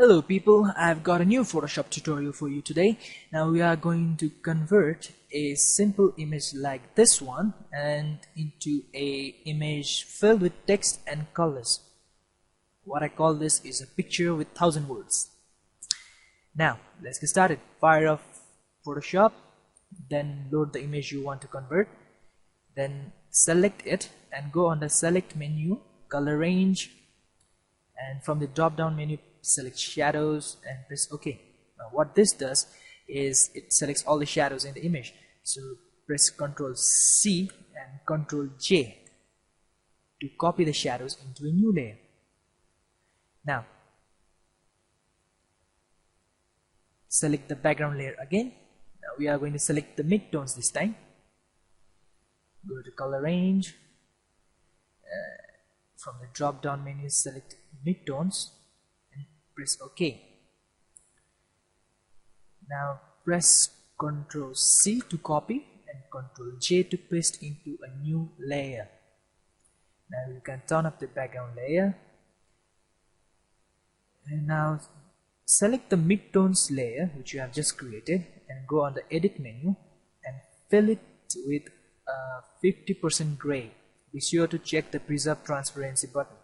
Hello people, I've got a new Photoshop tutorial for you today. Now we are going to convert a simple image like this one and into a image filled with text and colors. What I call this is a picture with 1000 words. Now let's get started. Fire up Photoshop, then load the image you want to convert, then select it and go on the select menu, color range, and from the drop down menu select shadows and press OK. Now what this does is it selects all the shadows in the image, so press Ctrl C and Ctrl J to copy the shadows into a new layer. Now select the background layer again. Now we are going to select the midtones this time. Go to color range, from the drop down menu select midtones and press OK. Now press Ctrl C to copy and Ctrl J to paste into a new layer. Now you can turn up the background layer and now select the midtones layer which you have just created and go on the edit menu and fill it with 50% gray. Be sure to check the preserve transparency button.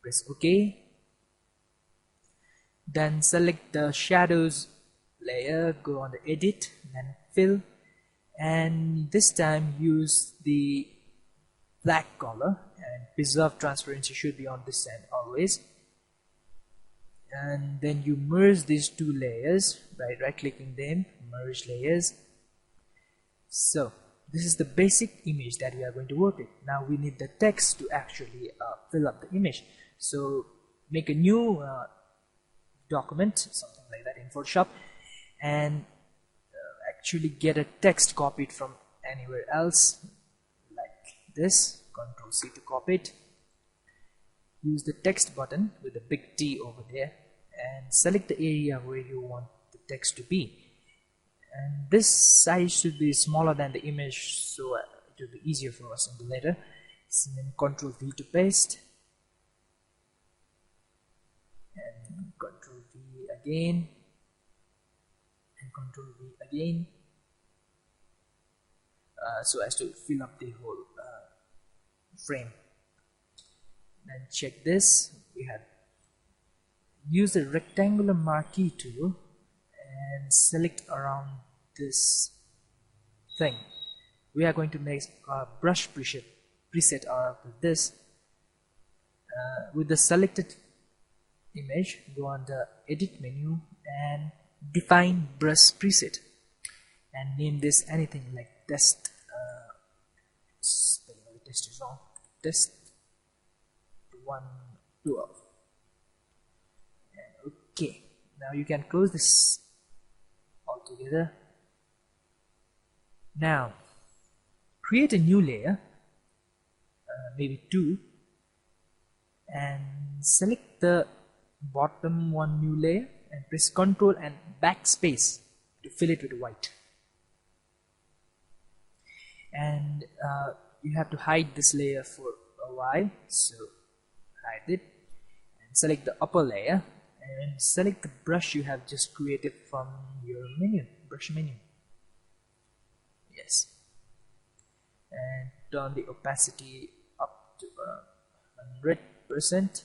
Press OK. Then select the shadows layer, go on the edit, then fill, and this time use the black color and preserve transparency should be on this end always. And then you merge these two layers by right clicking them, merge layers. So this is the basic image that we are going to work with. Now we need the text to actually fill up the image. So make a new document, something like that in Photoshop, and actually get a text copied from anywhere else like this. Ctrl C to copy it. Use the text button with the big T over there and select the area where you want the text to be. And this size should be smaller than the image, so it will be easier for us in the later. So then Ctrl V to paste, and Ctrl V again, and Ctrl V again, so as to fill up the whole frame. Then check this. We have use the rectangular marquee tool and select around this thing. We are going to make a brush preset out of this. With the selected image, go on the edit menu and define brush preset and name this anything like test. Test is wrong. Test 112. Okay. Now you can close this altogether. Now create a new layer, maybe 2, and select the bottom one new layer and press Ctrl and backspace to fill it with white. And you have to hide this layer for a while, so hide it and select the upper layer and select the brush you have just created from your menu, brush menu. Yes, and turn the opacity up to 100%.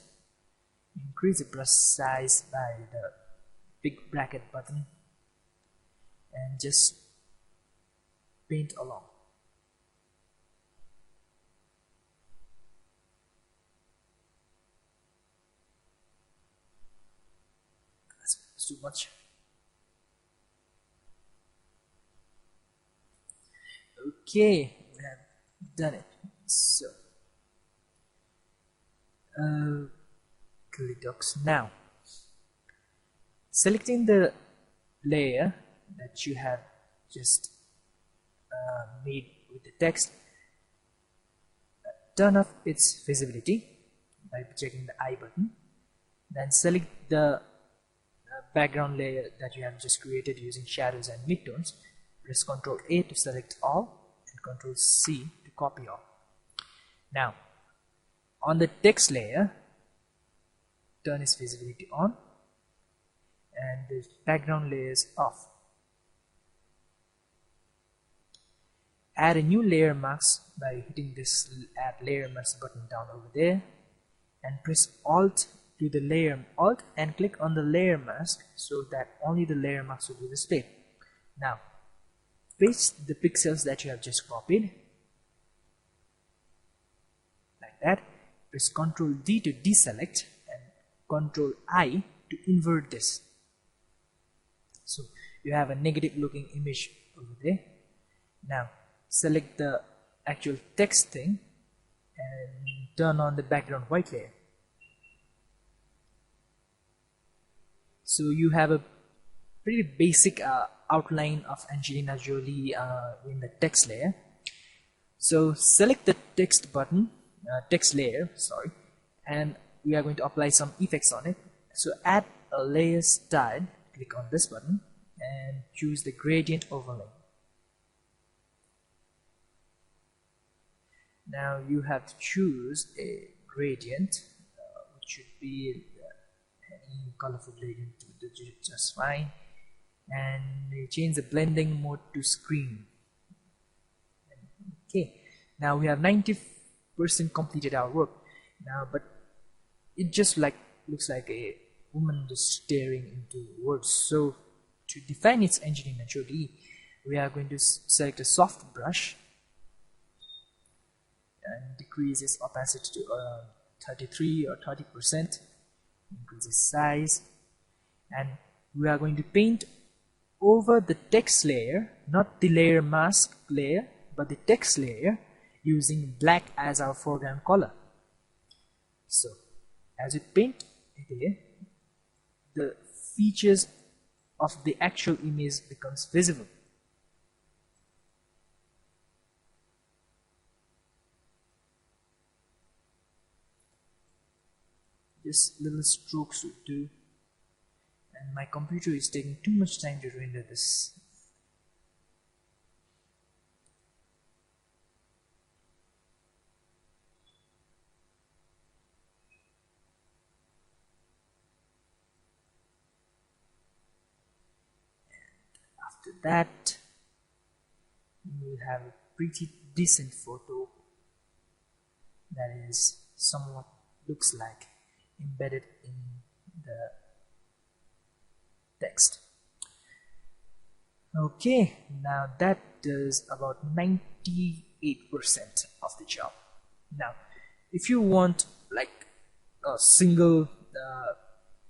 Increase the brush size by the big bracket button and just paint along. That's too much. Okay, we have done it. So click docs. Now selecting the layer that you have just made with the text, turn off its visibility by checking the I button, then select the background layer that you have just created using shadows and midtones. Press Ctrl A to select all and Ctrl C to copy all. Now on the text layer, turn its visibility on and the background layer is off. Add a new layer mask by hitting this add layer mask button down over there, and press Alt to the layer Alt and click on the layer mask so that only the layer mask will be displayed. Now paste the pixels that you have just copied like that. Press Ctrl D to deselect and Ctrl I to invert this. So you have a negative looking image over there. Now select the actual text thing and turn on the background white layer. So you have a pretty basic outline of Angelina Jolie in the text layer. So select the text button, text layer, sorry, and we are going to apply some effects on it. So add a layer style, click on this button and choose the gradient overlay. Now you have to choose a gradient, which should be any colorful gradient to do just fine, and change the blending mode to screen. Okay, now we have 90% completed our work now, but it just looks like a woman just staring into words. So to define its Angelina Jolie, we are going to select a soft brush and decrease its opacity to 33 or 30%, increase its size, and we are going to paint over the text layer, not the layer mask layer, but the text layer, using black as our foreground color. So as we paint here, the features of the actual image becomes visible. Just little strokes would do, and my computer is taking too much time to render this. And after that, you will have a pretty decent photo that is somewhat looks like embedded in the text. Okay, now that does about 98% of the job. Now if you want like a single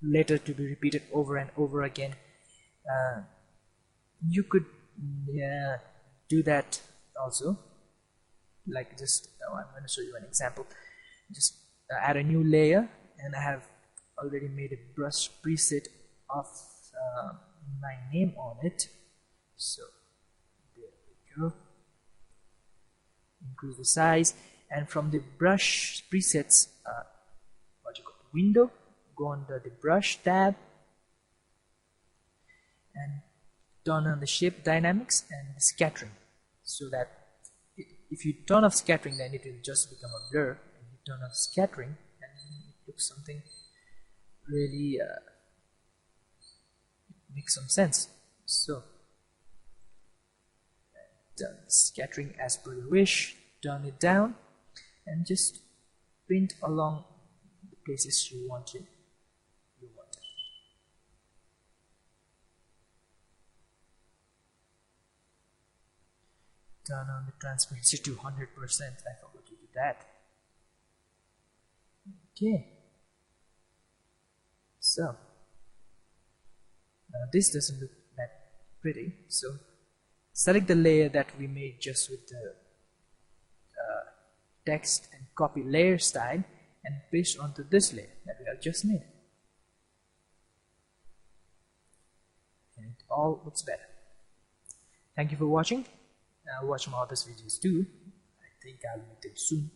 letter to be repeated over and over again, you could do that also. Like just I'm going to show you an example. Just add a new layer, and I have already made a brush preset of my name on it. So there we go. Increase the size, and from the brush presets, window, go under the brush tab and turn on the shape dynamics and the scattering, so that if you turn off scattering, then it will just become a blur. If you turn off scattering, then it looks something really makes some sense. So turn scattering as per your wish, turn it down, and just paint along the places you want it. Turn on the transparency to 100%. I forgot to do that. Okay. So this doesn't look that pretty. So select the layer that we made just with the text and copy layer style and paste onto this layer that we have just made. And it all looks better. Thank you for watching. Watch my other videos too. I think I'll meet them soon.